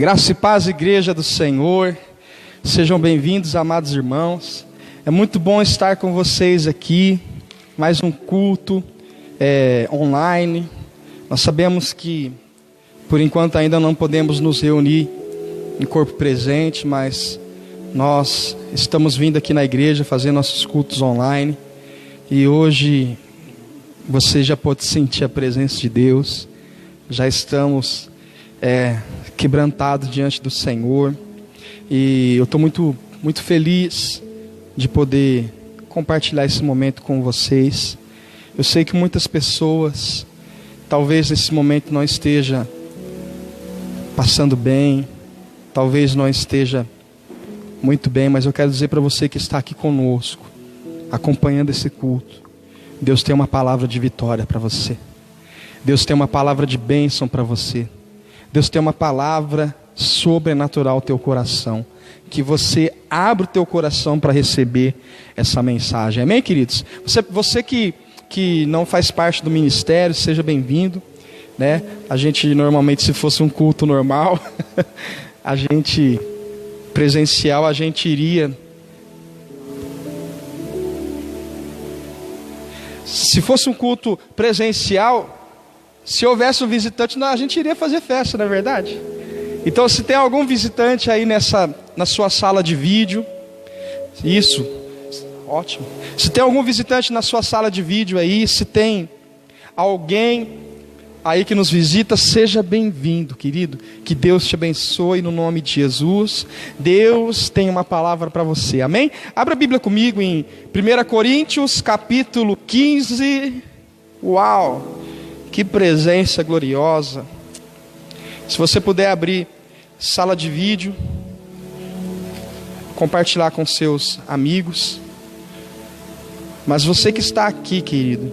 Graça e paz, igreja do Senhor. Sejam bem-vindos, amados irmãos. É muito bom estar com vocês aqui. Mais um culto online. Nós sabemos que, por enquanto, ainda não podemos nos reunir em corpo presente, mas nós estamos vindo aqui na igreja fazer nossos cultos online. E hoje você já pode sentir a presença de Deus. Já estamos quebrantados diante do Senhor. E eu estou muito feliz de poder compartilhar esse momento com vocês. Eu sei que muitas pessoas, talvez nesse momento não esteja passando bem, talvez não esteja muito bem, mas eu quero dizer para você que está aqui conosco, acompanhando esse culto, Deus tem uma palavra de vitória para você. Deus tem uma palavra de bênção para você. Deus tem uma palavra sobrenatural ao teu coração. Que você abra o teu coração para receber essa mensagem. Amém, queridos? Você que não faz parte do ministério, seja bem-vindo, né? A gente normalmente, se fosse um culto normal, a gente presencial, a gente iria. Se fosse um culto presencial, se houvesse um visitante, a gente iria fazer festa, não é verdade? Então, se tem algum visitante aí na sua sala de vídeo, isso, ótimo. Se tem algum visitante na sua sala de vídeo aí, se tem alguém aí que nos visita, seja bem-vindo, querido. Que Deus te abençoe no nome de Jesus. Deus tem uma palavra para você, amém? Abra a Bíblia comigo em 1 Coríntios capítulo 15. Uau, que presença gloriosa. Se você puder abrir sala de vídeo, compartilhar com seus amigos. Mas você que está aqui, querido,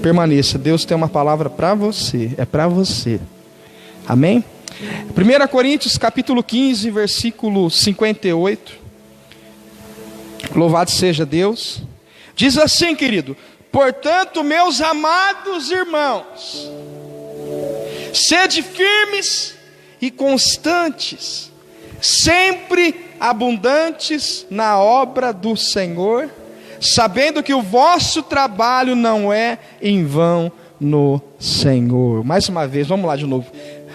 permaneça. Deus tem uma palavra para você. É para você. Amém? 1 Coríntios capítulo 15, versículo 58. Louvado seja Deus. Diz assim, querido: portanto, meus amados irmãos, sede firmes e constantes, sempre abundantes na obra do Senhor, sabendo que o vosso trabalho não é em vão no Senhor. Mais uma vez, vamos lá de novo.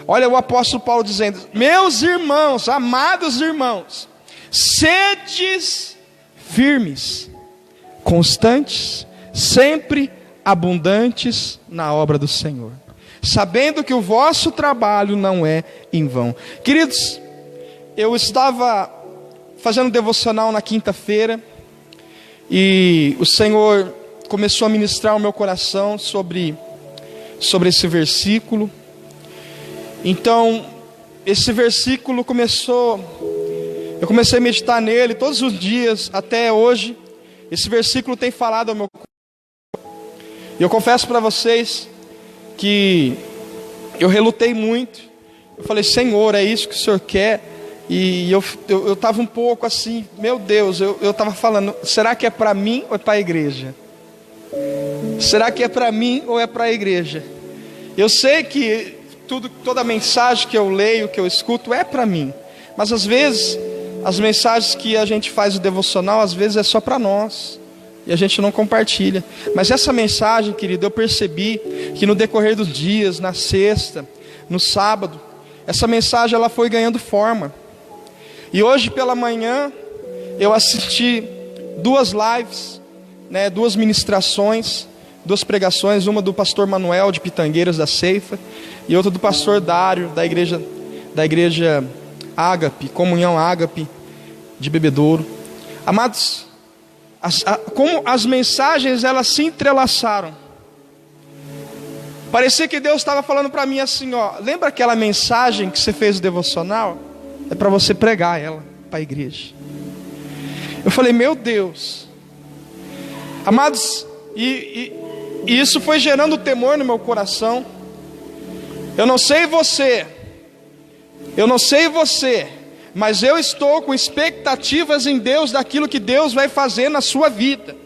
Olha o apóstolo Paulo dizendo: meus irmãos, amados irmãos, sedes firmes, constantes, sempre abundantes na obra do Senhor, sabendo que o vosso trabalho não é em vão. Queridos, eu estava fazendo devocional na quinta-feira e o Senhor começou a ministrar o meu coração sobre esse versículo. Então, esse versículo eu comecei a meditar nele todos os dias, até hoje. Esse versículo tem falado ao meu coração. E eu confesso para vocês que eu relutei muito. Eu falei: Senhor, é isso que o Senhor quer? E eu estava um pouco assim, meu Deus, eu estava falando: será que é para mim ou é para a igreja? Será que é para mim ou é para a igreja? Eu sei que toda mensagem que eu leio, que eu escuto, é para mim. Mas às vezes, as mensagens que a gente faz o devocional, às vezes é só para nós. E a gente não compartilha. Mas essa mensagem, querido, eu percebi que no decorrer dos dias, na sexta, no sábado, essa mensagem ela foi ganhando forma. E hoje pela manhã eu assisti 2 lives, né, 2 ministrações, 2 pregações, uma do pastor Manuel de Pitangueiras da Ceifa e outra do pastor Dário da igreja Ágape, Comunhão Ágape de Bebedouro. Amados, como as mensagens elas se entrelaçaram. Parecia que Deus estava falando para mim assim, ó: lembra aquela mensagem que você fez no devocional? É para você pregar ela para a igreja. Eu falei: meu Deus. Amados, e isso foi gerando temor no meu coração. Eu não sei você, mas eu estou com expectativas em Deus daquilo que Deus vai fazer na sua vida.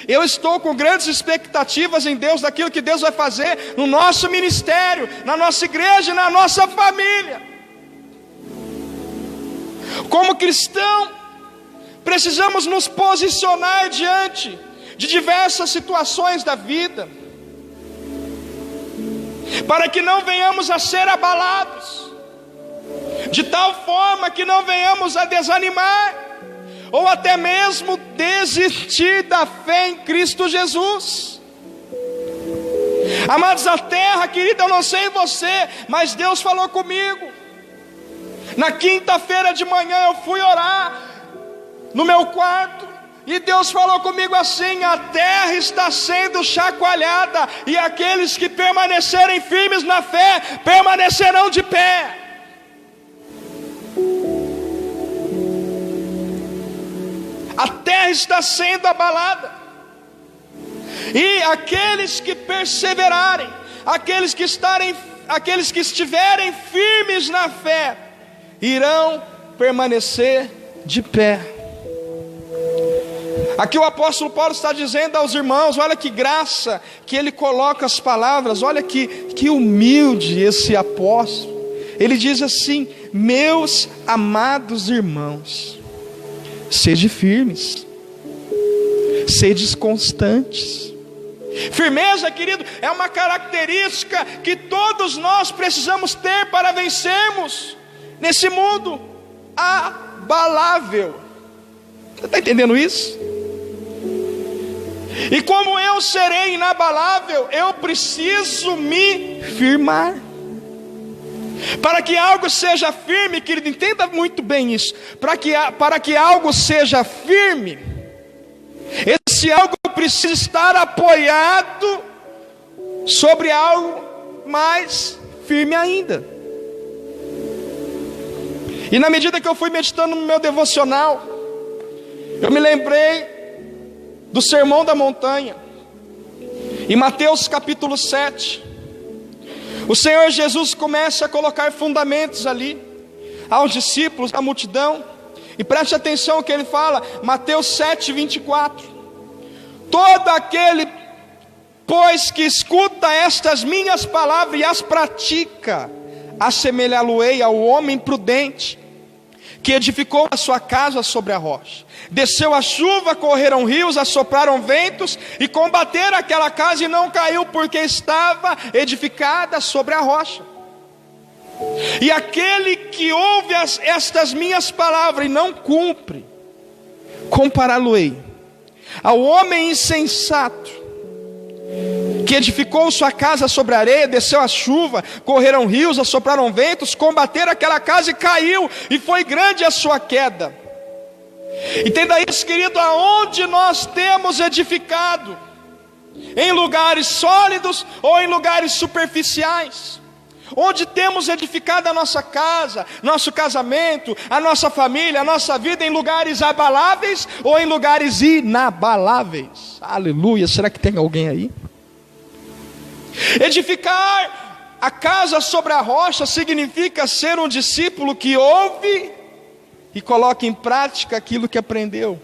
Eu estou com grandes expectativas em Deus daquilo que Deus vai fazer no nosso ministério, na nossa igreja e na nossa família. Como cristão, precisamos nos posicionar diante de diversas situações da vida, para que não venhamos a ser abalados, de tal forma que não venhamos a desanimar, ou até mesmo desistir da fé em Cristo Jesus. Amados, a terra, querida, eu não sei você, mas Deus falou comigo. Na quinta-feira de manhã eu fui orar no meu quarto, e Deus falou comigo assim: a terra está sendo chacoalhada, e aqueles que permanecerem firmes na fé, permanecerão de pé. A terra está sendo abalada, e aqueles que perseverarem, aqueles que estiverem firmes na fé, irão permanecer de pé. Aqui o apóstolo Paulo está dizendo aos irmãos, olha que graça que ele coloca as palavras, olha que humilde esse apóstolo. Ele diz assim: meus amados irmãos, sede firmes, sede constantes. Firmeza, querido, é uma característica que todos nós precisamos ter para vencermos nesse mundo abalável. Você está entendendo isso? E como eu serei inabalável, eu preciso me firmar. Para que algo seja firme, querido, entenda muito bem isso. Para que algo seja firme, esse algo precisa estar apoiado sobre algo mais firme ainda. E na medida que eu fui meditando no meu devocional, eu me lembrei do Sermão da Montanha, em Mateus capítulo 7, o Senhor Jesus começa a colocar fundamentos ali, aos discípulos, à multidão, e preste atenção ao que ele fala, Mateus 7, 24, todo aquele, pois, que escuta estas minhas palavras e as pratica, assemelhá-lo-ei ao homem prudente, que edificou a sua casa sobre a rocha. Desceu a chuva, correram rios, assopraram ventos, e combateram aquela casa, e não caiu, porque estava edificada sobre a rocha. E aquele que ouve estas minhas palavras e não cumpre, compará-lo-ei ao homem insensato, que edificou sua casa sobre a areia, desceu a chuva, correram rios, assopraram ventos, combateram aquela casa e caiu, e foi grande a sua queda. Entenda isso, querido, aonde nós temos edificado, em lugares sólidos ou em lugares superficiais, onde temos edificado a nossa casa, nosso casamento, a nossa família, a nossa vida, em lugares abaláveis ou em lugares inabaláveis. Aleluia, será que tem alguém aí? Edificar a casa sobre a rocha significa ser um discípulo que ouve e coloca em prática aquilo que aprendeu.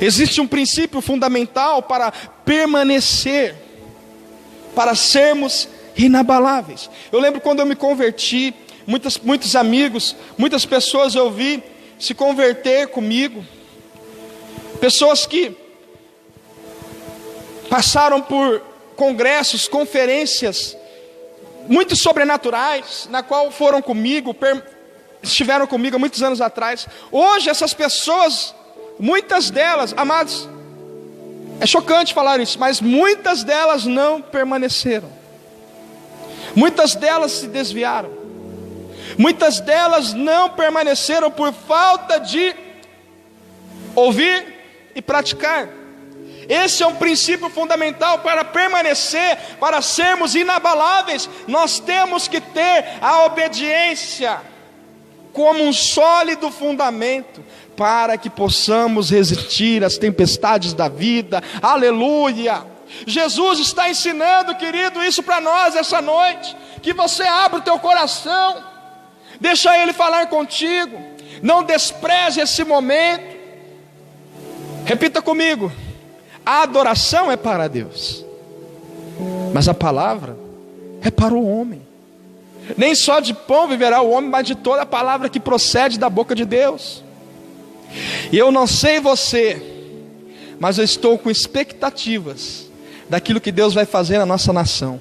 Existe um princípio fundamental para permanecer, para sermos inabaláveis. Eu lembro quando eu me converti, muitos amigos, muitas pessoas eu vi se converter comigo, pessoas que passaram por congressos, conferências muito sobrenaturais, na qual foram comigo, estiveram comigo há muitos anos atrás. Hoje essas pessoas, muitas delas, amados, é chocante falar isso, mas muitas delas não permaneceram. Muitas delas se desviaram. Muitas delas não permaneceram por falta de ouvir e praticar. Esse é um princípio fundamental para permanecer, para sermos inabaláveis. Nós temos que ter a obediência como um sólido fundamento, para que possamos resistir às tempestades da vida. Aleluia! Jesus está ensinando, querido, isso para nós essa noite. Que você abra o teu coração, deixa Ele falar contigo, não despreze esse momento. Repita comigo: a adoração é para Deus, mas a palavra é para o homem. Nem só de pão viverá o homem, mas de toda a palavra que procede da boca de Deus. E eu não sei você, mas eu estou com expectativas daquilo que Deus vai fazer na nossa nação.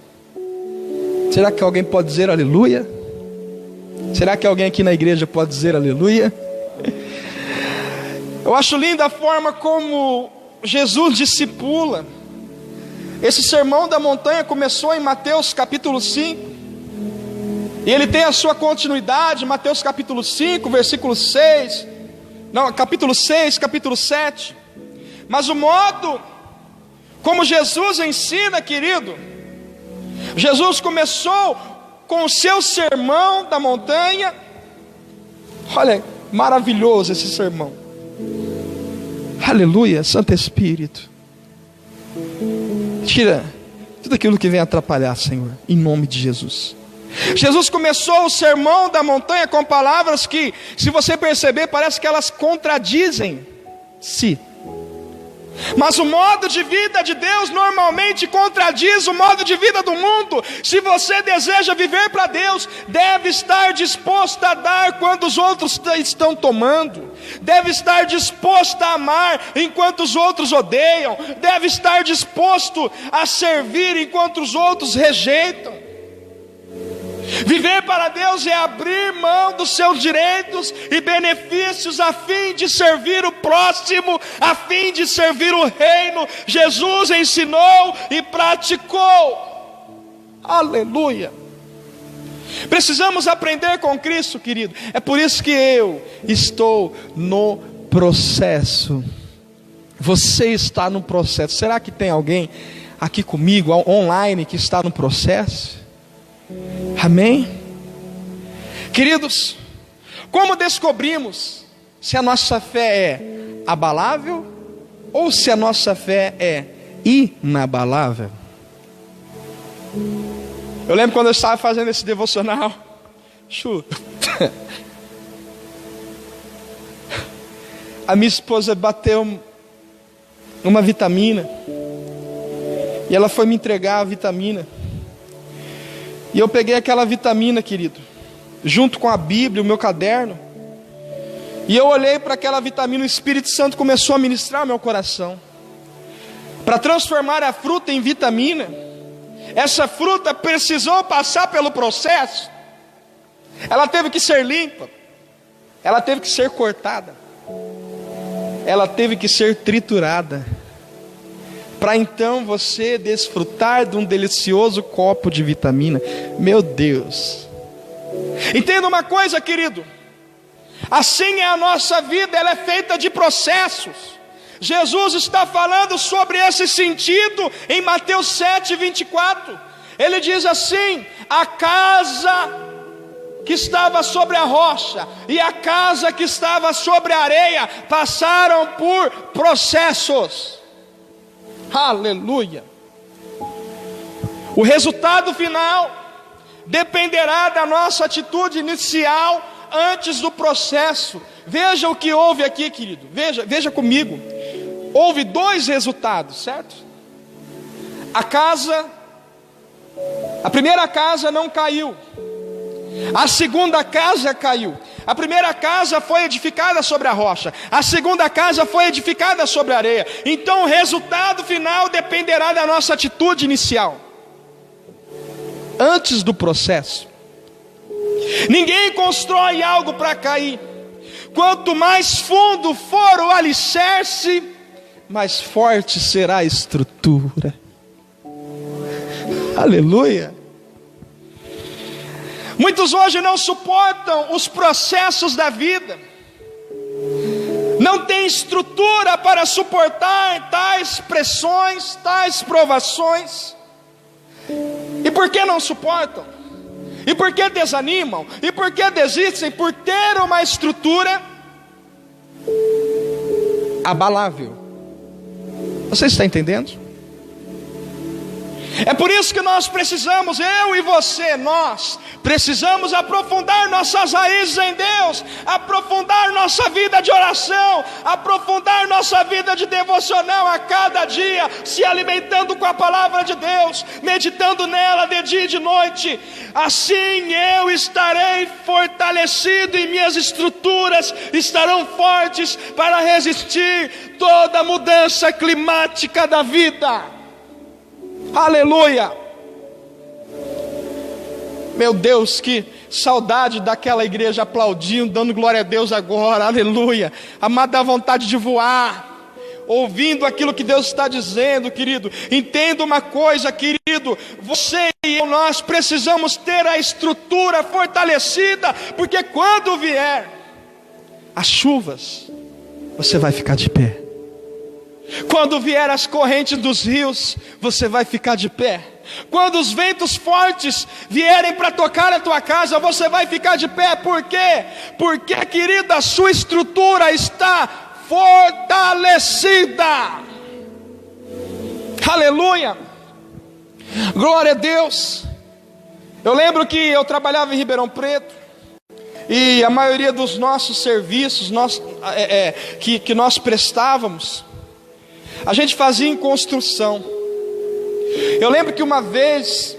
Será que alguém pode dizer aleluia? Será que alguém aqui na igreja pode dizer aleluia? Eu acho linda a forma como Jesus discipula. Esse sermão da montanha começou em Mateus capítulo 5. E ele tem a sua continuidade, Mateus capítulo 5, versículo 6. Não, capítulo 6, capítulo 7. Mas o modo como Jesus ensina, querido, Jesus começou com o seu sermão da montanha. Olha, maravilhoso esse sermão. Aleluia, Santo Espírito. Tira tudo aquilo que vem atrapalhar, Senhor, em nome de Jesus. Jesus começou o sermão da montanha com palavras que, se você perceber, parece que elas contradizem-se. Mas o modo de vida de Deus normalmente contradiz o modo de vida do mundo. Se você deseja viver para Deus, deve estar disposto a dar quando os outros estão tomando. Deve estar disposto a amar enquanto os outros odeiam. Deve estar disposto a servir enquanto os outros rejeitam. Viver para Deus é abrir mão dos seus direitos e benefícios a fim de servir o próximo, a fim de servir o reino. Jesus ensinou e praticou. Aleluia. Precisamos aprender com Cristo, querido. É por isso que eu estou no processo. Você está no processo. Será que tem alguém aqui comigo, online, que está no processo? Amém? Queridos, como descobrimos se a nossa fé é abalável ou se a nossa fé é inabalável? Eu lembro quando eu estava fazendo esse devocional. A minha esposa bateu uma vitamina e ela foi me entregar a vitamina. E eu peguei aquela vitamina, querido, junto com a Bíblia, o meu caderno. E eu olhei para aquela vitamina, o Espírito Santo começou a ministrar o meu coração. Para transformar a fruta em vitamina, essa fruta precisou passar pelo processo. Ela teve que ser limpa. Ela teve que ser cortada. Ela teve que ser triturada. Para então você desfrutar de um delicioso copo de vitamina. Meu Deus. Entenda uma coisa, querido. Assim é a nossa vida, ela é feita de processos. Jesus está falando sobre esse sentido em Mateus 7, 24. Ele diz assim: a casa que estava sobre a rocha e a casa que estava sobre a areia passaram por processos. Aleluia. O resultado final dependerá da nossa atitude inicial antes do processo. Veja o que houve aqui, querido. Veja comigo. Houve dois resultados, certo? A primeira casa não caiu. A segunda casa caiu. A primeira casa foi edificada sobre a rocha. A segunda casa foi edificada sobre a areia. Então o resultado final dependerá da nossa atitude inicial, antes do processo. Ninguém constrói algo para cair. Quanto mais fundo for o alicerce, mais forte será a estrutura. Aleluia. Muitos hoje não suportam os processos da vida, não têm estrutura para suportar tais pressões, tais provações. E por que não suportam? E por que desanimam? E por que desistem? Por ter uma estrutura abalável. Você está entendendo? É por isso que nós precisamos, eu e você, nós precisamos aprofundar nossas raízes em Deus, aprofundar nossa vida de oração, aprofundar nossa vida de devocional a cada dia, se alimentando com a palavra de Deus, meditando nela de dia e de noite. Assim eu estarei fortalecido e minhas estruturas estarão fortes para resistir toda mudança climática da vida. Aleluia! Meu Deus, que saudade daquela igreja aplaudindo, dando glória a Deus agora, aleluia. Amado, dá vontade de voar, ouvindo aquilo que Deus está dizendo, querido. Entenda uma coisa, querido, você e eu, nós precisamos ter a estrutura fortalecida, porque quando vier as chuvas, você vai ficar de pé. Quando vier as correntes dos rios, você vai ficar de pé. Quando os ventos fortes vierem para tocar a tua casa, você vai ficar de pé. Por quê? Porque, querida, a sua estrutura está fortalecida. Aleluia! Glória a Deus. Eu lembro que eu trabalhava em Ribeirão Preto, e a maioria dos nossos serviços que nós prestávamos, a gente fazia em construção. Eu lembro que uma vez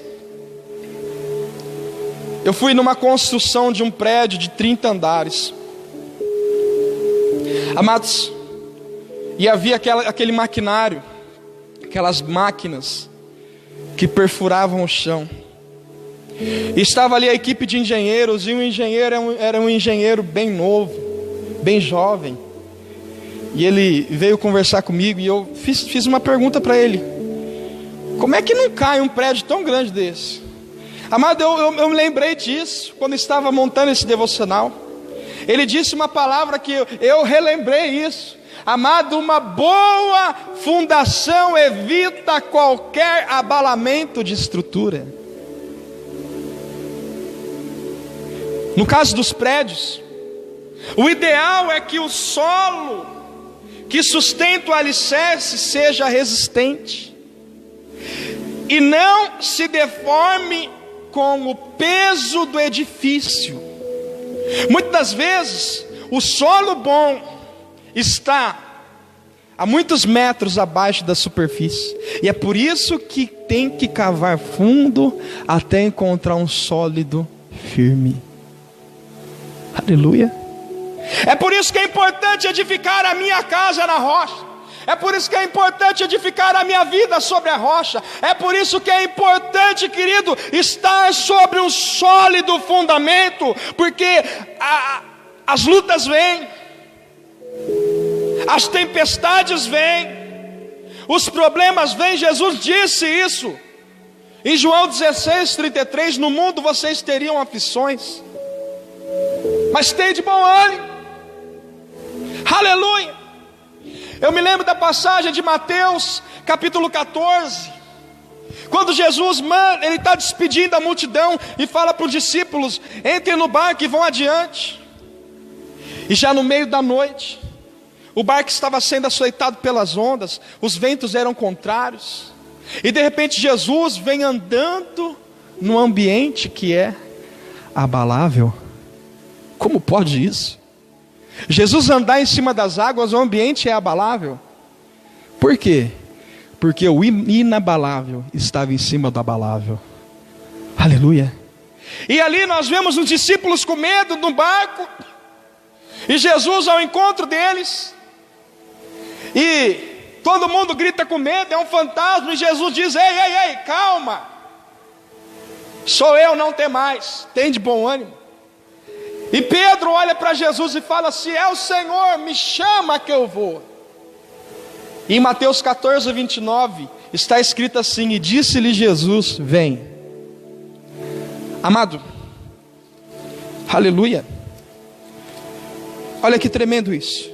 eu fui numa construção de um prédio de 30 andares, amados, e havia aquele maquinário, aquelas máquinas que perfuravam o chão. E estava ali a equipe de engenheiros, e o engenheiro era um engenheiro bem novo, bem jovem. E ele veio conversar comigo, e eu fiz uma pergunta para ele: como é que não cai um prédio tão grande desse? Amado, eu me lembrei disso quando estava montando esse devocional. Ele disse uma palavra que eu relembrei isso. Amado, uma boa fundação evita qualquer abalamento de estrutura. No caso dos prédios, o ideal é que o solo que sustenta o alicerce seja resistente e não se deforme com o peso do edifício. Muitas vezes o solo bom está a muitos metros abaixo da superfície, e é por isso que tem que cavar fundo até encontrar um sólido firme. Aleluia. É por isso que é importante edificar a minha casa na rocha. É por isso que é importante edificar a minha vida sobre a rocha. É por isso que é importante, querido, estar sobre um sólido fundamento. Porque as lutas vêm, as tempestades vêm, os problemas vêm. Jesus disse isso em João 16:33: no mundo vocês teriam aflições, mas tem de bom ânimo. Aleluia. Eu me lembro da passagem de Mateus capítulo 14, quando Jesus ele está despedindo a multidão e fala para os discípulos: entrem no barco e vão adiante. E já no meio da noite, o barco estava sendo açoitado pelas ondas, os ventos eram contrários, e de repente Jesus vem andando num ambiente que é abalável. Como pode isso? Jesus andar em cima das águas, o ambiente é abalável. Por quê? Porque o inabalável estava em cima do abalável. Aleluia. E ali nós vemos os discípulos com medo no barco, e Jesus ao encontro deles, e todo mundo grita com medo, é um fantasma, e Jesus diz: ei, calma, sou eu, não tem mais, tem de bom ânimo. E Pedro olha para Jesus e fala: se é o Senhor, me chama que eu vou. E em Mateus 14:29 está escrito assim: e disse-lhe Jesus: vem. Amado, aleluia. Olha que tremendo isso.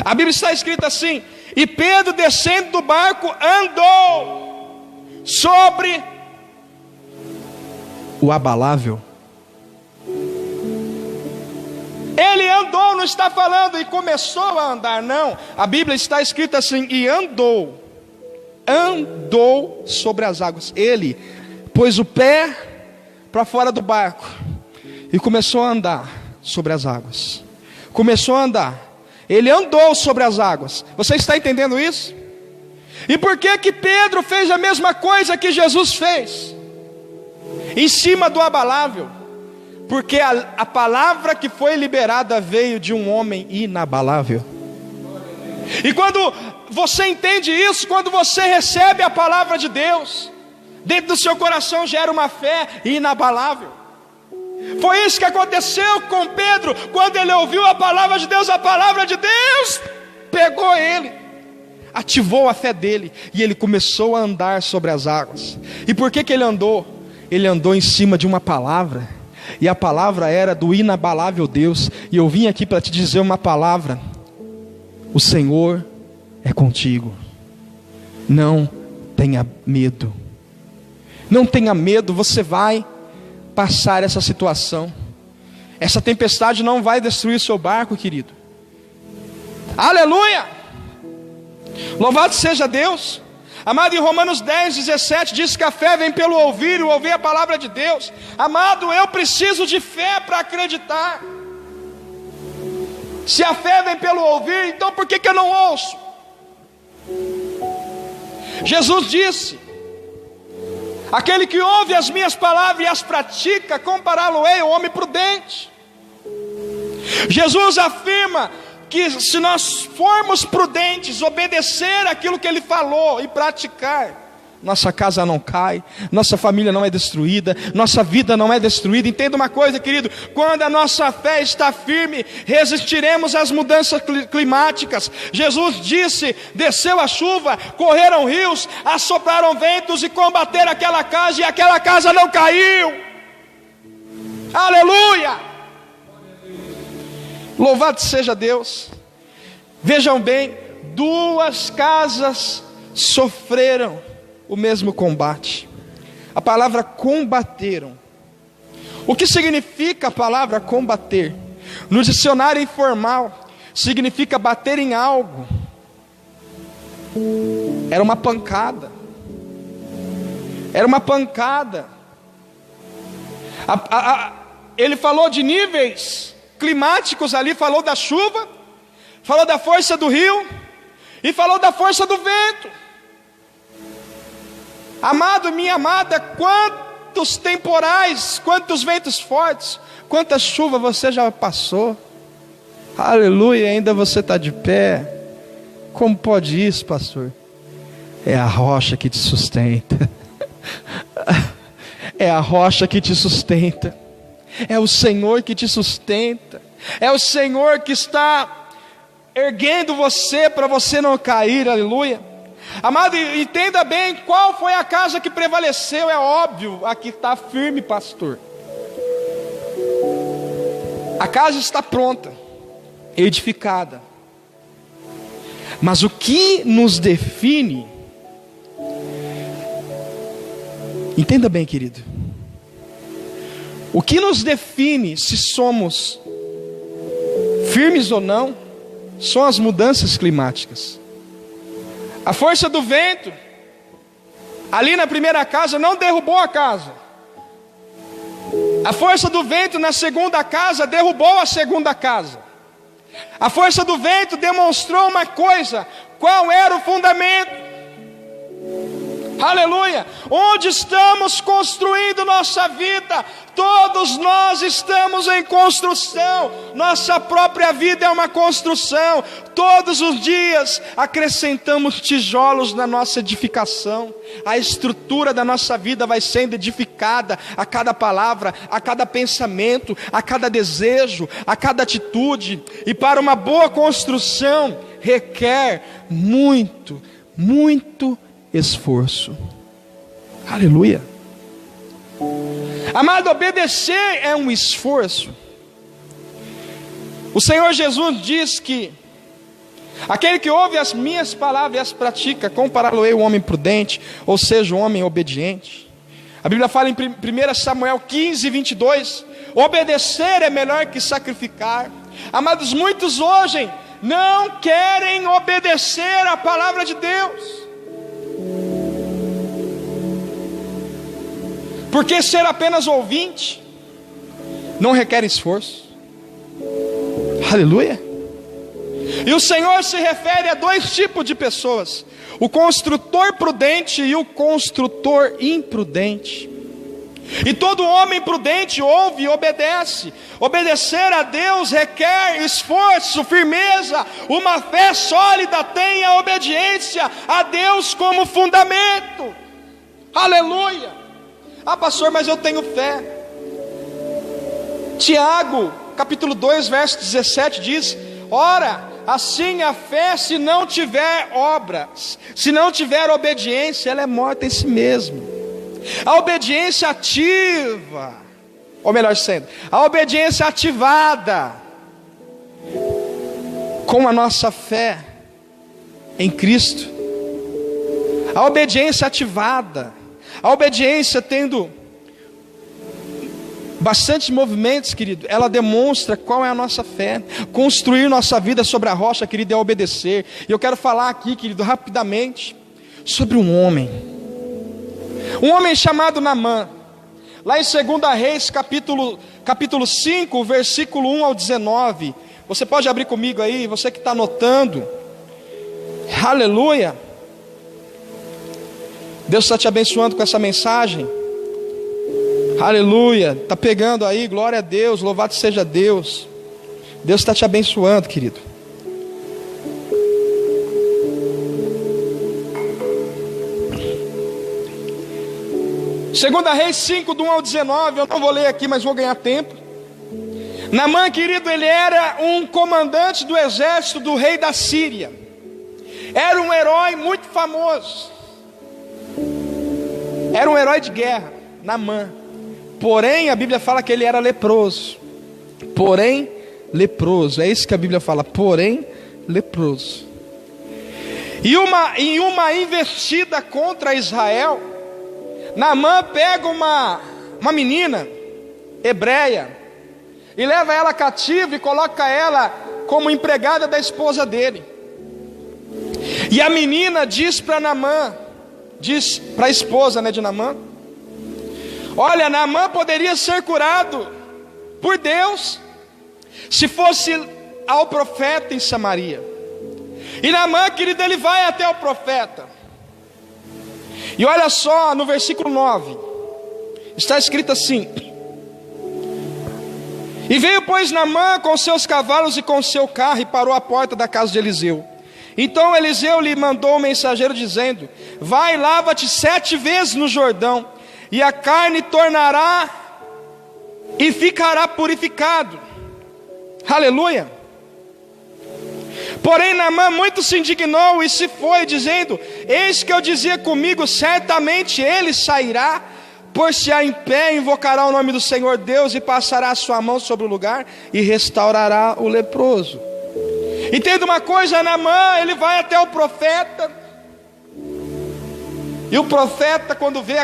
A Bíblia está escrita assim: e Pedro, descendo do barco, andou sobre o abalável. Ele andou, não está falando e começou a andar, não. A Bíblia está escrita assim: e andou andou sobre as águas. Ele pôs o pé para fora do barco e começou a andar sobre as águas. Começou a andar. Ele andou sobre as águas. Você está entendendo isso? E por que que Pedro fez a mesma coisa que Jesus fez? Em cima do abalável. Porque a palavra que foi liberada veio de um homem inabalável. E quando você entende isso, quando você recebe a palavra de Deus, dentro do seu coração gera uma fé inabalável. Foi isso que aconteceu com Pedro, quando ele ouviu a palavra de Deus pegou ele, ativou a fé dele, e ele começou a andar sobre as águas. E por que que ele andou? Ele andou em cima de uma palavra, e a palavra era do inabalável Deus. E eu vim aqui para te dizer uma palavra: o Senhor é contigo. Não tenha medo. Não tenha medo, você vai passar essa situação. Essa tempestade não vai destruir seu barco, querido. Aleluia! Louvado seja Deus. Amado, em Romanos 10:17 diz que a fé vem pelo ouvir, e ouvir a palavra de Deus. Amado, eu preciso de fé para acreditar. Se a fé vem pelo ouvir, então por que que eu não ouço? Jesus disse: aquele que ouve as minhas palavras e as pratica, compará-lo-ei ao homem prudente. Jesus afirma que se nós formos prudentes, obedecer aquilo que Ele falou e praticar, nossa casa não cai, nossa família não é destruída, nossa vida não é destruída. Entenda uma coisa, querido: quando a nossa fé está firme, resistiremos às mudanças climáticas. Jesus disse: desceu a chuva, correram rios, assopraram ventos e combateram aquela casa, e aquela casa não caiu. Aleluia! Louvado seja Deus. Vejam bem, duas casas sofreram o mesmo combate. A palavra combateram. O que significa a palavra combater? No dicionário informal, significa bater em algo. Era uma pancada. Era uma pancada. Ele falou de níveis climáticos ali, falou da chuva, falou da força do rio e falou da força do vento. Amado, minha amada, quantos temporais, quantos ventos fortes, quanta chuva você já passou. Aleluia, ainda você está de pé. Como pode isso, pastor? É a rocha que te sustenta. É a rocha que te sustenta. É o Senhor que te sustenta. É o Senhor que está erguendo você para você não cair. Aleluia. Amado, entenda bem qual foi a casa que prevaleceu. É óbvio, a que está firme, pastor. A casa está pronta, edificada. Mas o que nos define, entenda bem, querido, o que nos define se somos firmes ou não, são as mudanças climáticas. A força do vento, ali na primeira casa, não derrubou a casa. A força do vento na segunda casa, derrubou a segunda casa. A força do vento demonstrou uma coisa: qual era o fundamento? Aleluia! Onde estamos construindo nossa vida? Todos nós estamos em construção. Nossa própria vida é uma construção. Todos os dias acrescentamos tijolos na nossa edificação. A estrutura da nossa vida vai sendo edificada a cada palavra, a cada pensamento, a cada desejo, a cada atitude. E para uma boa construção requer muito esforço. Aleluia. Amado, obedecer é um esforço. O Senhor Jesus diz que aquele que ouve as minhas palavras e as pratica, compará-lo-ei ao homem prudente, ou seja, o homem obediente. A Bíblia fala em 1 Samuel 15:22, obedecer é melhor que sacrificar. Amados, muitos hoje não querem obedecer a palavra de Deus. Porque ser apenas ouvinte não requer esforço. Aleluia. E o Senhor se refere a dois tipos de pessoas: o construtor prudente e o construtor imprudente. E todo homem prudente ouve e obedece. Obedecer a Deus requer esforço, firmeza. Uma fé sólida tem a obediência a Deus como fundamento. Aleluia. Ah, pastor, mas eu tenho fé. Tiago, capítulo 2, verso 17 diz: ora, assim a fé, se não tiver obras, se não tiver obediência, ela é morta em si mesma. A obediência ativa, ou melhor sendo, a obediência ativada com a nossa fé em Cristo, a obediência ativada, a obediência tendo bastante movimentos, querido, ela demonstra qual é a nossa fé. Construir nossa vida sobre a rocha, querido, é obedecer. E eu quero falar aqui, querido, rapidamente sobre um homem chamado Naamã. Lá em 2 Reis, capítulo 5, versículo 1 ao 19. Você pode abrir comigo aí, você que está anotando. Aleluia. Deus está te abençoando com essa mensagem. Aleluia. Está pegando aí, glória a Deus, louvado seja Deus. Deus está te abençoando, querido. Segunda Reis 5, do 1 ao 19, eu não vou ler aqui, mas vou ganhar tempo. Naamã, querido, ele era um comandante do exército do rei da Síria. Era um herói muito famoso. Era um herói de guerra, Naamã. Porém, a Bíblia fala que ele era leproso. Porém, leproso. É isso que a Bíblia fala, porém, leproso. E em uma investida contra Israel, Naamã pega uma menina hebreia e leva ela cativa e coloca ela como empregada da esposa dele. E a menina diz para Naamã, diz para a esposa, de Naamã: olha, Naamã poderia ser curado por Deus se fosse ao profeta em Samaria. E Naamã, querido, ele vai até o profeta. E olha só, no versículo 9, está escrito assim: e veio, pois, Naamã com seus cavalos e com seu carro, e parou à porta da casa de Eliseu. Então Eliseu lhe mandou um mensageiro dizendo: vai, lava-te 7 vezes no Jordão, e a carne tornará e ficará purificado. Aleluia. Porém Naamã muito se indignou e se foi, dizendo: eis que eu dizia comigo, certamente ele sairá, pôr-se em pé, invocará o nome do Senhor Deus, e passará a sua mão sobre o lugar, e restaurará o leproso. Entenda uma coisa, Naamã, ele vai até o profeta, e o profeta, quando vê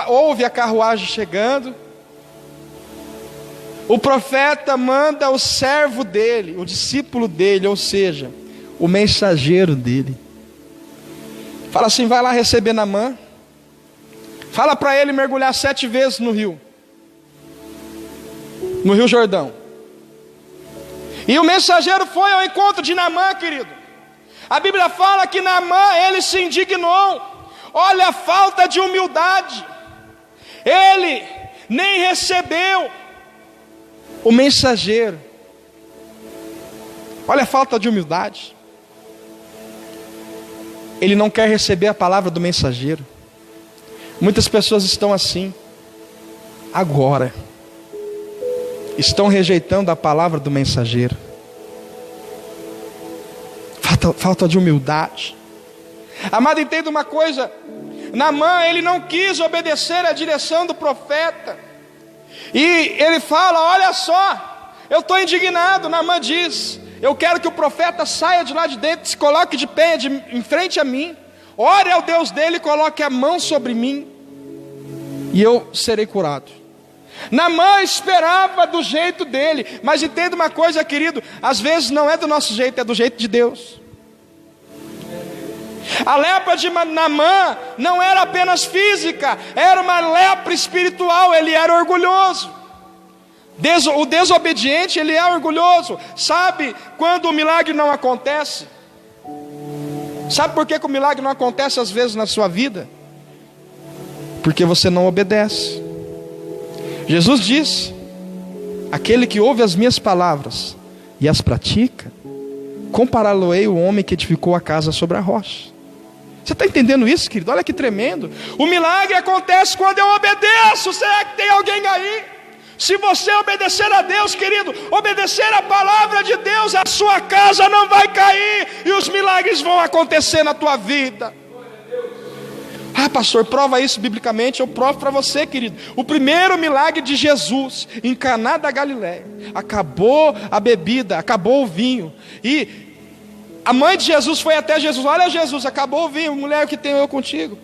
ouve a carruagem chegando, o profeta manda o servo dele, o discípulo dele, ou seja, o mensageiro dele. Fala assim: vai lá receber Naamã. Fala para ele mergulhar 7 vezes no rio Jordão. E o mensageiro foi ao encontro de Naamã, querido. A Bíblia fala que Naamã, ele se indignou. Olha a falta de humildade. Ele nem recebeu o mensageiro. Olha a falta de humildade. Ele não quer receber a palavra do mensageiro. Muitas pessoas estão assim agora. Estão rejeitando a palavra do mensageiro. Falta de humildade. Amado, entenda uma coisa. Naamã, ele não quis obedecer à direção do profeta. E ele fala: olha só, eu estou indignado. Naamã diz: eu quero que o profeta saia de lá de dentro, se coloque de pé em frente a mim, ore ao Deus dele, coloque a mão sobre mim, e eu serei curado. Naamã esperava do jeito dele. Mas entenda uma coisa, querido, às vezes não é do nosso jeito, é do jeito de Deus. A lepra de Naamã não era apenas física, era uma lepra espiritual. Ele era orgulhoso. O desobediente, ele é orgulhoso. Sabe quando o milagre não acontece? Sabe por que o milagre não acontece às vezes na sua vida? Porque você não obedece. Jesus diz: aquele que ouve as minhas palavras e as pratica, compará-lo-ei o homem que edificou a casa sobre a rocha. Você está entendendo isso, querido? Olha que tremendo. O milagre acontece quando eu obedeço. Será que tem alguém aí? Se você obedecer a Deus, querido, obedecer a palavra de Deus, a sua casa não vai cair e os milagres vão acontecer na tua vida. Ah, pastor, prova isso biblicamente. Eu provo para você, querido. O primeiro milagre de Jesus em Caná da Galileia, acabou a bebida, acabou o vinho, e a mãe de Jesus foi até Jesus: olha, Jesus, acabou o vinho, mulher, que tenho eu contigo?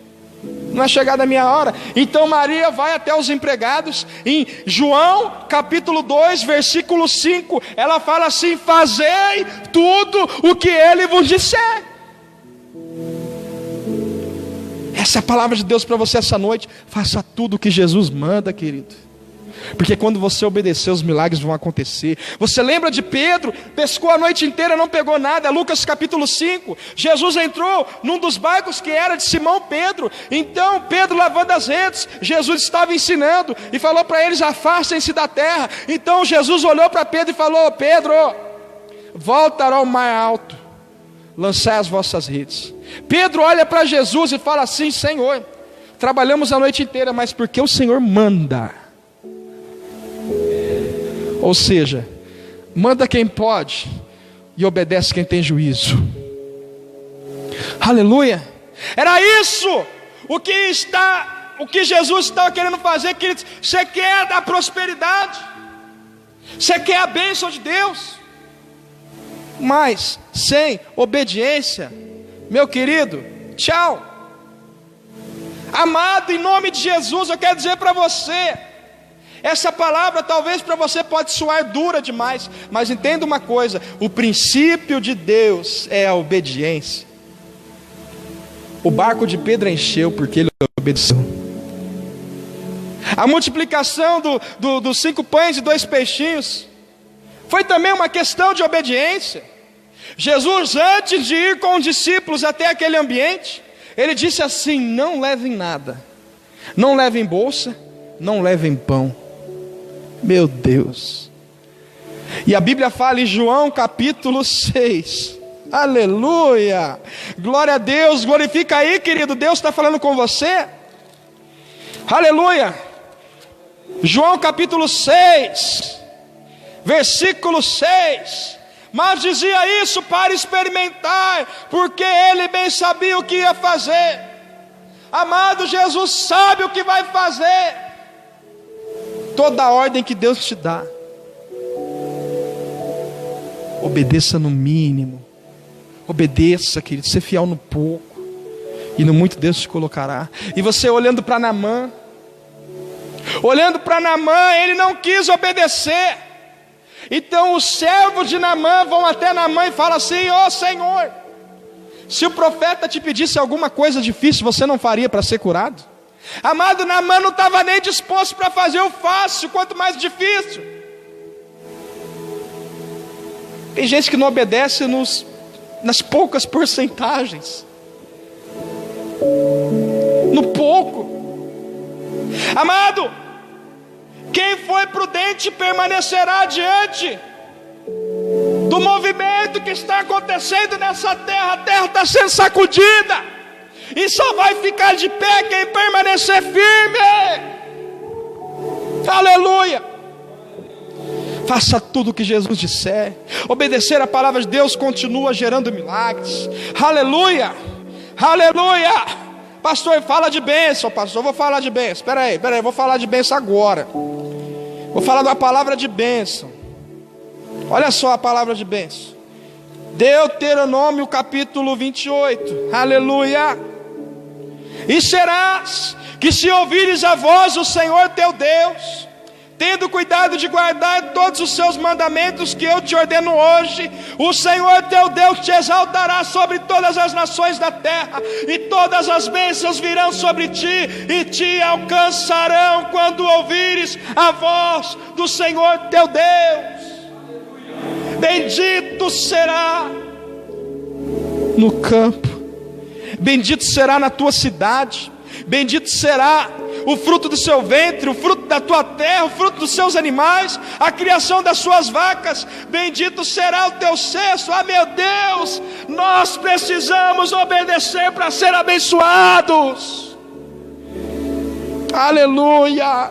Não é chegada a minha hora. Então Maria vai até os empregados. Em João capítulo 2 versículo 5, ela fala assim: fazei tudo o que ele vos disser. Essa é a palavra de Deus para você essa noite. Faça tudo o que Jesus manda, querido, porque quando você obedecer, os milagres vão acontecer. Você lembra de Pedro? Pescou a noite inteira, não pegou nada. Lucas capítulo 5, Jesus entrou num dos barcos que era de Simão Pedro. Então Pedro lavando as redes, Jesus estava ensinando e falou para eles: afastem-se da terra. Então Jesus olhou para Pedro e falou: Pedro, volta ao mar alto, lançai as vossas redes. Pedro olha para Jesus e fala assim: Senhor, trabalhamos a noite inteira, mas porque o Senhor manda. Ou seja, manda quem pode e obedece quem tem juízo. Aleluia. Era isso o que Jesus estava querendo fazer, queridos. Você quer a prosperidade, você quer a bênção de Deus, mas sem obediência, meu querido, tchau. Amado, em nome de Jesus, eu quero dizer para você, essa palavra talvez para você pode soar dura demais, mas entenda uma coisa: o princípio de Deus é a obediência. O barco de Pedro encheu porque ele obedeceu. A multiplicação dos 5 pães e 2 peixinhos foi também uma questão de obediência. Jesus, antes de ir com os discípulos até aquele ambiente, ele disse assim: não levem nada, não levem bolsa, não levem pão. Meu Deus. E a Bíblia fala em João capítulo 6, aleluia, glória a Deus, glorifica aí, querido, Deus está falando com você, aleluia. João capítulo 6, versículo 6, mas dizia isso para experimentar, porque ele bem sabia o que ia fazer. Amado, Jesus sabe o que vai fazer. Toda a ordem que Deus te dá, obedeça no mínimo. Obedeça, querido, ser fiel no pouco, e no muito Deus te colocará. E você olhando para Naamã, ele não quis obedecer. Então os servos de Naamã vão até Naamã e falam assim: ó Senhor, se o profeta te pedisse alguma coisa difícil, você não faria para ser curado? Amado, Naamã não estava nem disposto para fazer o fácil, quanto mais difícil. Tem gente que não obedece nas poucas porcentagens, no pouco. Amado, quem foi prudente permanecerá diante do movimento que está acontecendo nessa terra. A terra está sendo sacudida, e só vai ficar de pé quem permanecer firme. Aleluia. Faça tudo o que Jesus disser. Obedecer a palavra de Deus continua gerando milagres. Aleluia, aleluia. Pastor, fala de bênção. Pastor, vou falar de bênção. Espera aí, vou falar de bênção agora. Vou falar da palavra de bênção. Olha só a palavra de bênção. Deuteronômio capítulo 28. Aleluia. E serás que, se ouvires a voz do Senhor teu Deus, tendo cuidado de guardar todos os seus mandamentos que eu te ordeno hoje, o Senhor teu Deus te exaltará sobre todas as nações da terra, e todas as bênçãos virão sobre ti e te alcançarão quando ouvires a voz do Senhor teu Deus. Bendito será no campo, bendito será na tua cidade, bendito será o fruto do seu ventre, o fruto da tua terra, o fruto dos seus animais, a criação das suas vacas, bendito será o teu cesto. Ah, meu Deus, nós precisamos obedecer para ser abençoados. Aleluia.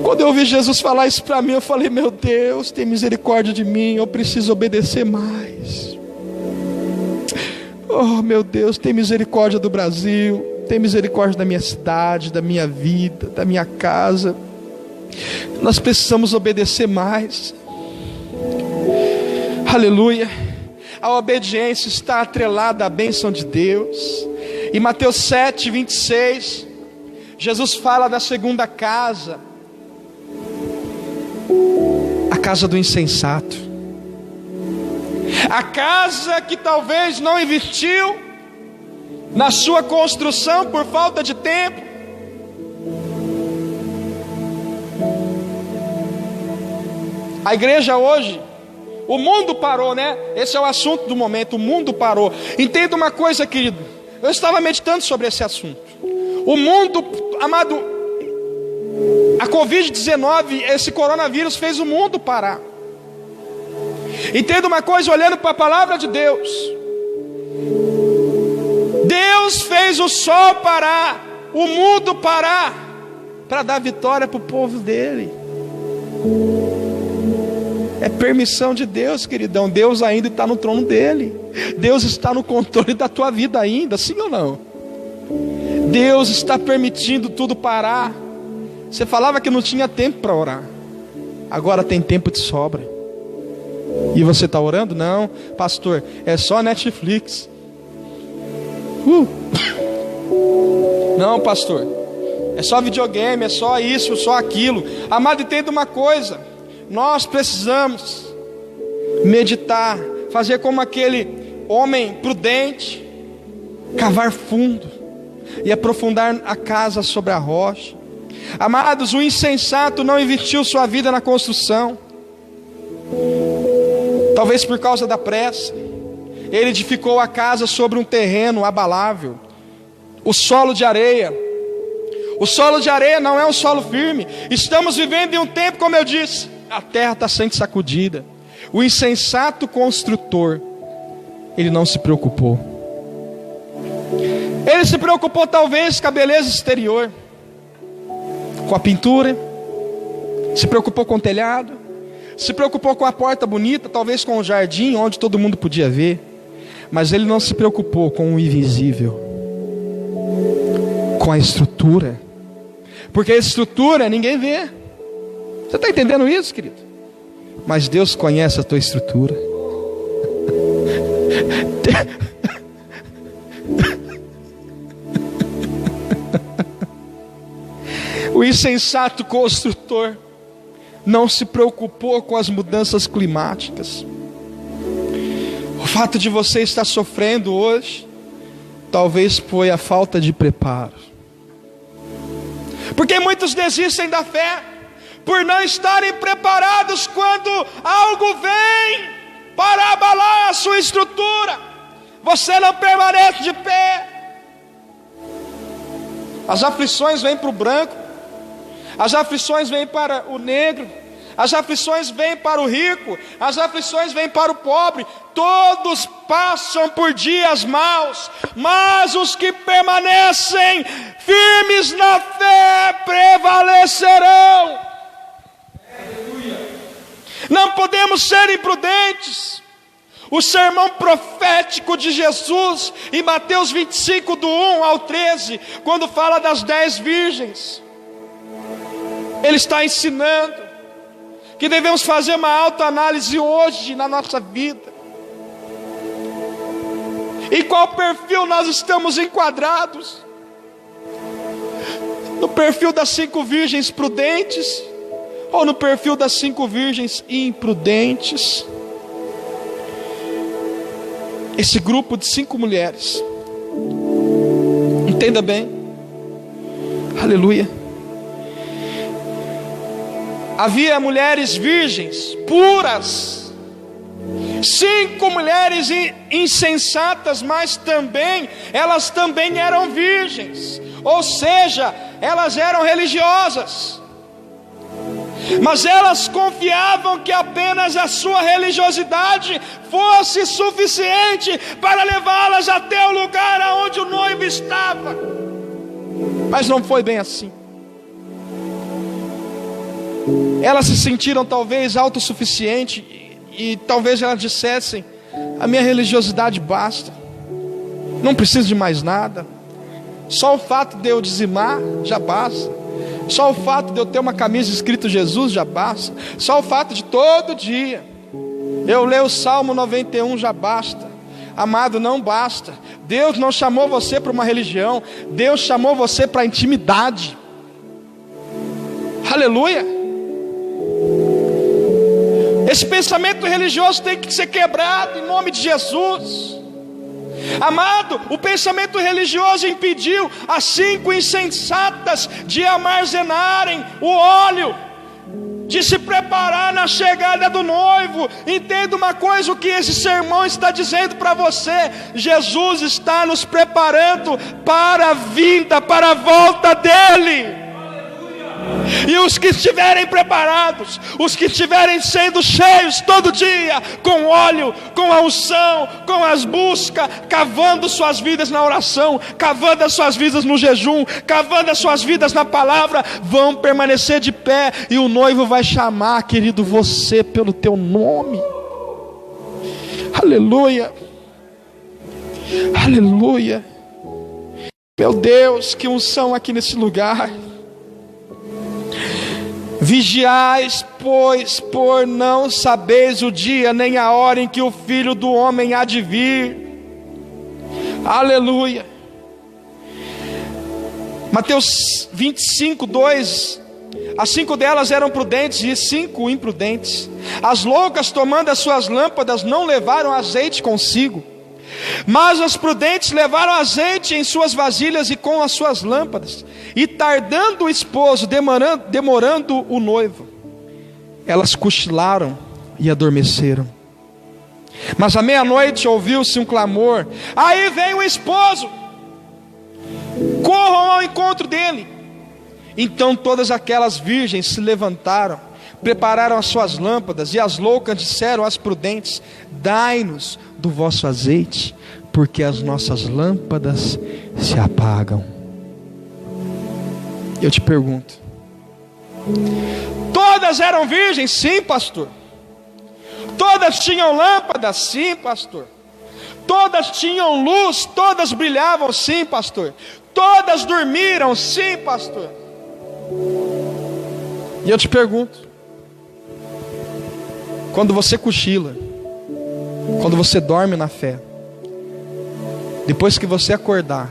Quando eu ouvi Jesus falar isso para mim, eu falei: meu Deus, tem misericórdia de mim, eu preciso obedecer mais. Oh, meu Deus, tem misericórdia do Brasil, tem misericórdia da minha cidade, da minha vida, da minha casa. Nós precisamos obedecer mais. Aleluia. A obediência está atrelada à bênção de Deus. Em Mateus 7, 26, Jesus fala da segunda casa, a casa do insensato, a casa que talvez não investiu na sua construção por falta de tempo. A igreja hoje, o mundo parou, né? Esse é o assunto do momento, o mundo parou. Entenda uma coisa, querido, eu estava meditando sobre esse assunto. O mundo, amado, a Covid-19, esse coronavírus fez o mundo parar. Entenda uma coisa, olhando para a palavra de Deus, Deus fez o sol parar, o mundo parar, para dar vitória para o povo dele. É permissão de Deus, queridão. Deus ainda está no trono dele. Deus está no controle da tua vida ainda, sim ou não? Deus está permitindo tudo parar. Você falava que não tinha tempo para orar, agora tem tempo de sobra. E você está orando? Não, pastor, é só Netflix. Não, pastor, é só videogame, é só isso, só aquilo. Amado, entenda uma coisa, nós precisamos meditar, fazer como aquele homem prudente, cavar fundo e aprofundar a casa sobre a rocha. Amados, o insensato não investiu sua vida na construção, talvez por causa da pressa. Ele edificou a casa sobre um terreno abalável, o solo de areia. O solo de areia não é um solo firme. Estamos vivendo em um tempo, como eu disse, a terra está sendo sacudida. O insensato construtor, ele não se preocupou. Ele se preocupou talvez com a beleza exterior, com a pintura, se preocupou com o telhado, se preocupou com a porta bonita, talvez com o jardim onde todo mundo podia ver. Mas ele não se preocupou com o invisível, com a estrutura, porque a estrutura ninguém vê. Você está entendendo isso, querido? Mas Deus conhece a tua estrutura. O insensato construtor não se preocupou com as mudanças climáticas. O fato de você estar sofrendo hoje, talvez foi a falta de preparo. Porque muitos desistem da fé, por não estarem preparados quando algo vem para abalar a sua estrutura. Você não permanece de pé. As aflições vêm para o branco, as aflições vêm para o negro, as aflições vêm para o rico, as aflições vêm para o pobre. Todos passam por dias maus, mas os que permanecem firmes na fé prevalecerão. Não podemos ser imprudentes. O sermão profético de Jesus em Mateus 25, do 1 ao 13, quando fala das 10 virgens, ele está ensinando que devemos fazer uma autoanálise hoje na nossa vida. Em qual perfil nós estamos enquadrados? No perfil das 5 virgens prudentes, ou no perfil das 5 virgens imprudentes? Esse grupo de 5 mulheres, entenda bem, aleluia, havia mulheres virgens, puras, 5 mulheres insensatas, mas também, elas também eram virgens, ou seja, elas eram religiosas, mas elas confiavam que apenas a sua religiosidade fosse suficiente para levá-las até o lugar aonde o noivo estava. Mas não foi bem assim. Elas se sentiram talvez autossuficientes e talvez elas dissessem: a minha religiosidade basta, não preciso de mais nada, só o fato de eu dizimar já basta, só o fato de eu ter uma camisa escrito Jesus já basta, só o fato de todo dia eu ler o Salmo 91 já basta. Amado, não basta. Deus não chamou você para uma religião, Deus chamou você para a intimidade. Aleluia. Esse pensamento religioso tem que ser quebrado em nome de Jesus. Amado, o pensamento religioso impediu as 5 insensatas de armazenarem o óleo, de se preparar na chegada do noivo. Entenda uma coisa, o que esse sermão está dizendo para você: Jesus está nos preparando para a vinda, para a volta dele. E os que estiverem preparados, os que estiverem sendo cheios todo dia com óleo, com a unção, com as buscas, cavando suas vidas na oração, cavando as suas vidas no jejum, cavando as suas vidas na palavra, vão permanecer de pé, e o noivo vai chamar, querido, você pelo teu nome. Aleluia, aleluia. Meu Deus, que unção aqui nesse lugar. Vigiais, pois, por não sabeis o dia nem a hora em que o Filho do Homem há de vir. Aleluia. Mateus 25, 2. As 5 delas eram prudentes e 5 imprudentes. As loucas, tomando as suas lâmpadas, não levaram azeite consigo, mas as prudentes levaram azeite em suas vasilhas e com as suas lâmpadas. E tardando o esposo, demorando o noivo, elas cochilaram e adormeceram. Mas à meia-noite ouviu-se um clamor: aí vem o esposo, corram ao encontro dele. Então todas aquelas virgens se levantaram, prepararam as suas lâmpadas, e as loucas disseram às prudentes: dai-nos do vosso azeite, porque as nossas lâmpadas se apagam. Eu te pergunto: todas eram virgens? Sim, pastor. Todas tinham lâmpadas? Sim, pastor. Todas tinham luz? Todas brilhavam? Sim, pastor. Todas dormiram? Sim, pastor. E eu te pergunto: quando você cochila, quando você dorme na fé, depois que você acordar,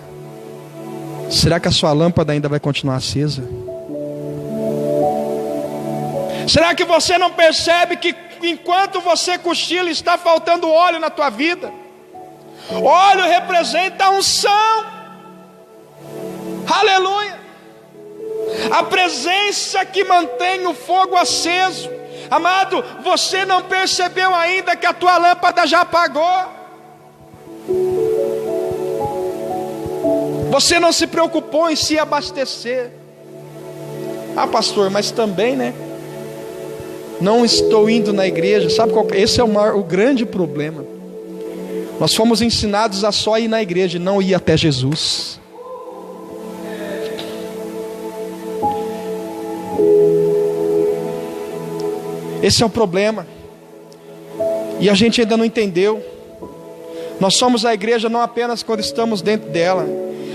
será que a sua lâmpada ainda vai continuar acesa? Será que você não percebe que enquanto você cochila está faltando óleo na tua vida? Óleo representa a unção. Aleluia. A presença que mantém o fogo aceso. Amado, você não percebeu ainda que a tua lâmpada já apagou? Você não se preocupou em se abastecer. Ah, pastor, mas também, né? Não estou indo na igreja. Sabe qual? Esse é o grande problema. Nós fomos ensinados a só ir na igreja e não ir até Jesus. Esse é o problema. E a gente ainda não entendeu. Nós somos a igreja não apenas quando estamos dentro dela,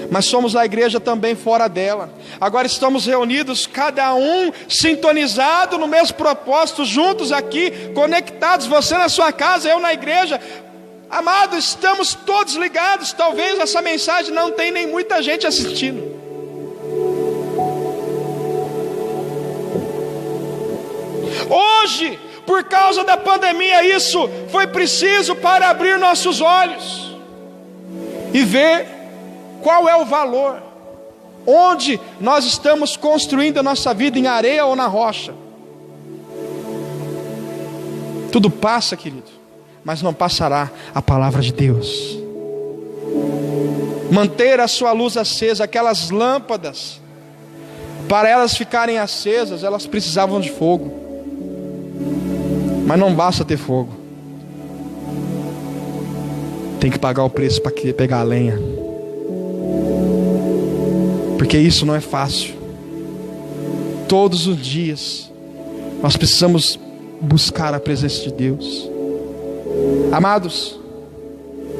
mas somos a igreja também fora dela. Agora estamos reunidos, cada um sintonizado no mesmo propósito, juntos aqui, conectados, você na sua casa, eu na igreja. Amado, estamos todos ligados. Talvez essa mensagem não tenha nem muita gente assistindo, Hoje, por causa da pandemia, isso foi preciso para abrir nossos olhos e ver qual é o valor, onde nós estamos construindo a nossa vida, em areia ou na rocha. Tudo passa, querido, mas não passará a palavra de Deus. Manter a sua luz acesa, aquelas lâmpadas, para elas ficarem acesas, elas precisavam de fogo. Mas não basta ter fogo, tem que pagar o preço para pegar a lenha, porque isso não é fácil. Todos os dias nós precisamos buscar a presença de Deus. Amados,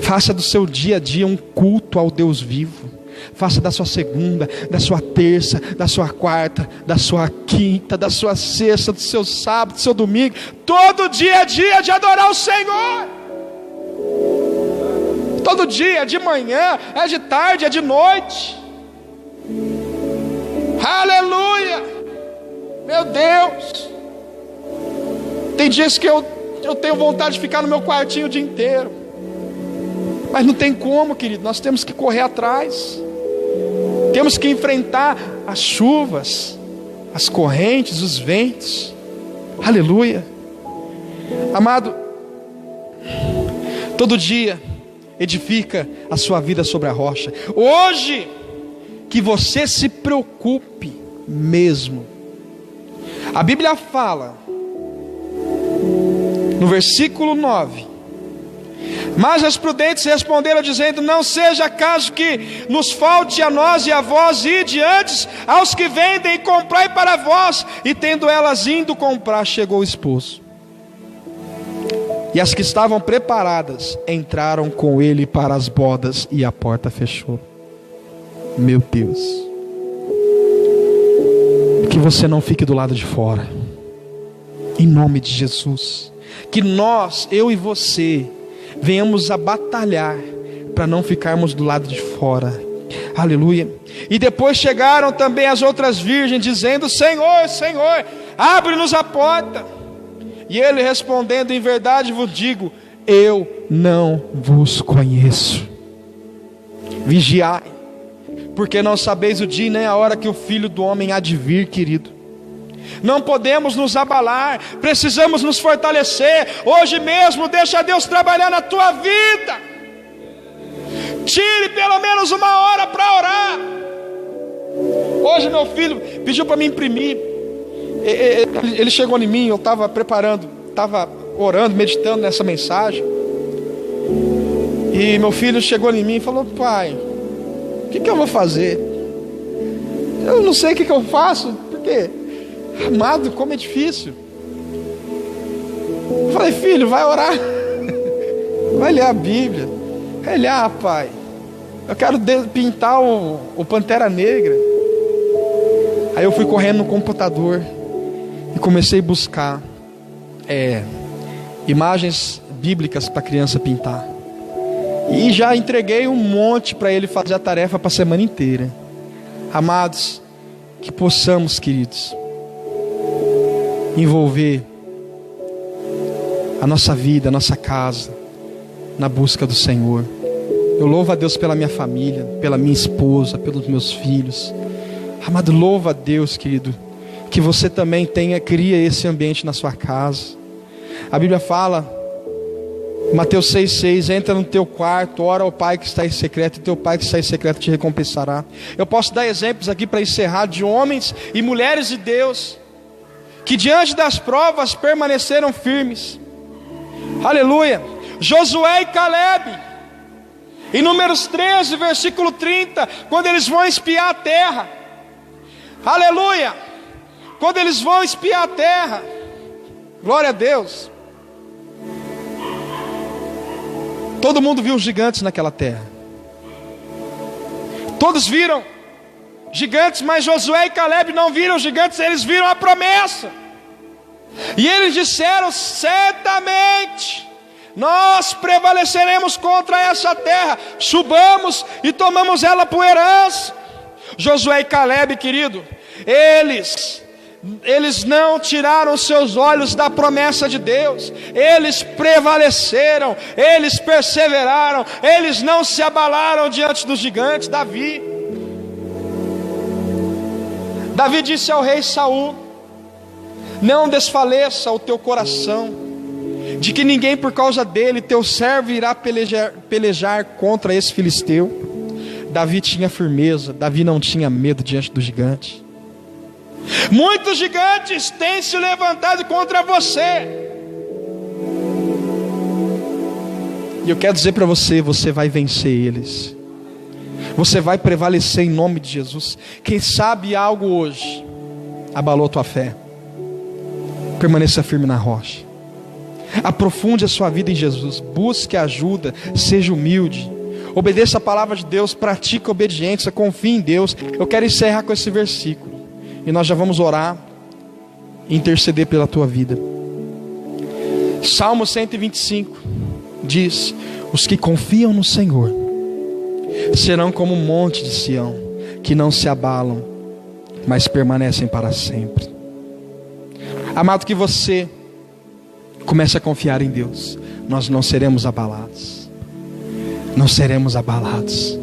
faça do seu dia a dia um culto ao Deus vivo. Faça da sua segunda, da sua terça, da sua quarta, da sua quinta, da sua sexta, do seu sábado, do seu domingo, todo dia é dia de adorar o Senhor. Todo dia, é de manhã, é de tarde, é de noite. Aleluia! Meu Deus! Tem dias que eu tenho vontade de ficar no meu quartinho o dia inteiro, mas não tem como, querido. Nós temos que correr atrás, temos que enfrentar as chuvas, as correntes, os ventos. Aleluia! Amado, todo dia edifica a sua vida sobre a rocha. Hoje, que você se preocupe mesmo. A Bíblia fala no versículo 9: mas as prudentes responderam dizendo: não seja caso que nos falte a nós e a vós, ide antes aos que vendem e comprai para vós. E tendo elas indo comprar, chegou o esposo, e as que estavam preparadas entraram com ele para as bodas, e a porta fechou. Meu Deus, que você não fique do lado de fora, em nome de Jesus. Que nós, eu e você, venhamos a batalhar para não ficarmos do lado de fora. Aleluia. E depois chegaram também as outras virgens, dizendo: Senhor, Senhor, abre-nos a porta. E ele respondendo: em verdade vos digo, eu não vos conheço. Vigiai, porque não sabeis o dia nem a hora que o Filho do Homem há de vir, querido. Não podemos nos abalar, precisamos nos fortalecer. Hoje mesmo deixa Deus trabalhar na tua vida. Tire pelo menos uma hora para orar. Hoje meu filho pediu para me imprimir. Ele chegou em mim, eu estava preparando, estava orando, meditando nessa mensagem. E meu filho chegou em mim e falou: pai, o que eu vou fazer? Eu não sei o que eu faço, porque, amado, como é difícil. Eu falei: filho, vai orar, vai ler a Bíblia. Ele: ah, pai, eu quero pintar o Pantera Negra. Aí eu fui correndo no computador e comecei a buscar imagens bíblicas para a criança pintar. E já entreguei um monte para ele fazer a tarefa para a semana inteira. Amados, que possamos, queridos, envolver a nossa vida, a nossa casa, na busca do Senhor. Eu louvo a Deus pela minha família, pela minha esposa, pelos meus filhos. Amado, louva a Deus, querido, que você também cria esse ambiente na sua casa. A Bíblia fala, Mateus 6,6: entra no teu quarto, ora ao Pai que está em secreto, e teu Pai que está em secreto te recompensará. Eu posso dar exemplos aqui para encerrar, de homens e mulheres de Deus que diante das provas permaneceram firmes. Aleluia. Josué e Calebe, em Números 13, versículo 30, quando eles vão espiar a terra. Aleluia. Quando eles vão espiar a terra, glória a Deus, todo mundo viu os gigantes naquela terra. Todos viram gigantes, mas Josué e Calebe não viram gigantes, eles viram a promessa. E eles disseram: certamente nós prevaleceremos contra essa terra, subamos e tomamos ela por herança. Josué e Calebe, querido, eles eles não tiraram seus olhos da promessa de Deus, eles prevaleceram, eles perseveraram, eles não se abalaram diante dos gigantes. Davi disse ao rei Saul: não desfaleça o teu coração, de que ninguém por causa dele, teu servo, irá pelejar contra esse filisteu. Davi tinha firmeza, Davi não tinha medo diante do gigante. Muitos gigantes têm se levantado contra você, e eu quero dizer para você: você vai vencer eles, você vai prevalecer em nome de Jesus. Quem sabe algo hoje abalou a tua fé, permaneça firme na rocha, aprofunde a sua vida em Jesus, busque ajuda, seja humilde, obedeça a palavra de Deus, pratique a obediência, confie em Deus. Eu quero encerrar com esse versículo, e nós já vamos orar e interceder pela tua vida. Salmo 125 diz: os que confiam no Senhor serão como um monte de Sião, que não se abalam, mas permanecem para sempre. Amado, que você comece a confiar em Deus. Nós não seremos abalados, não seremos abalados.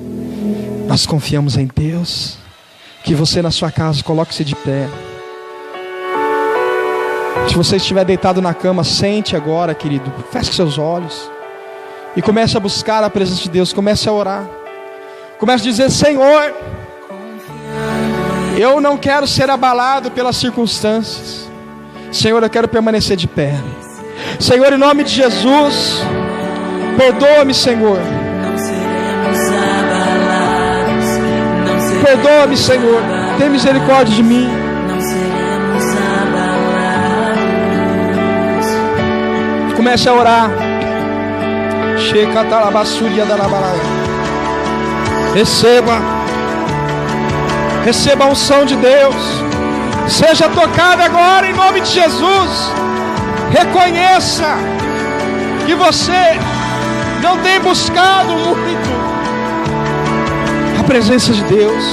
Nós confiamos em Deus. Que você na sua casa coloque-se de pé. Se você estiver deitado na cama, sente agora, querido, feche seus olhos e comece a buscar a presença de Deus. Comece a orar, comece a dizer: Senhor, eu não quero ser abalado pelas circunstâncias. Senhor, eu quero permanecer de pé. Senhor, em nome de Jesus, perdoa-me, Senhor. Perdoa-me, Senhor. Tem misericórdia de mim. Comece a orar. Receba a unção de Deus. Seja tocado agora em nome de Jesus. Reconheça que você não tem buscado muito a presença de Deus.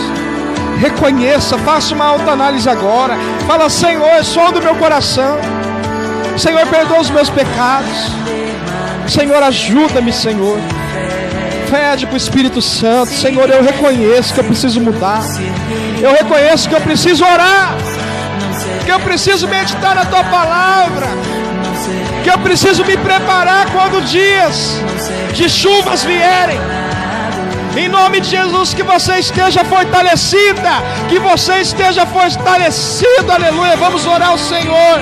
Reconheça, faça uma autoanálise agora. Fala: Senhor, sonda o meu coração. Senhor, perdoa os meus pecados. Senhor, ajuda-me, Senhor. Pede para o Espírito Santo: Senhor, eu reconheço que eu preciso mudar. Eu reconheço que eu preciso orar, que eu preciso meditar na Tua palavra, que eu preciso me preparar quando dias de chuvas vierem. Em nome de Jesus, que você esteja fortalecida, que você esteja fortalecido. Aleluia. Vamos orar ao Senhor.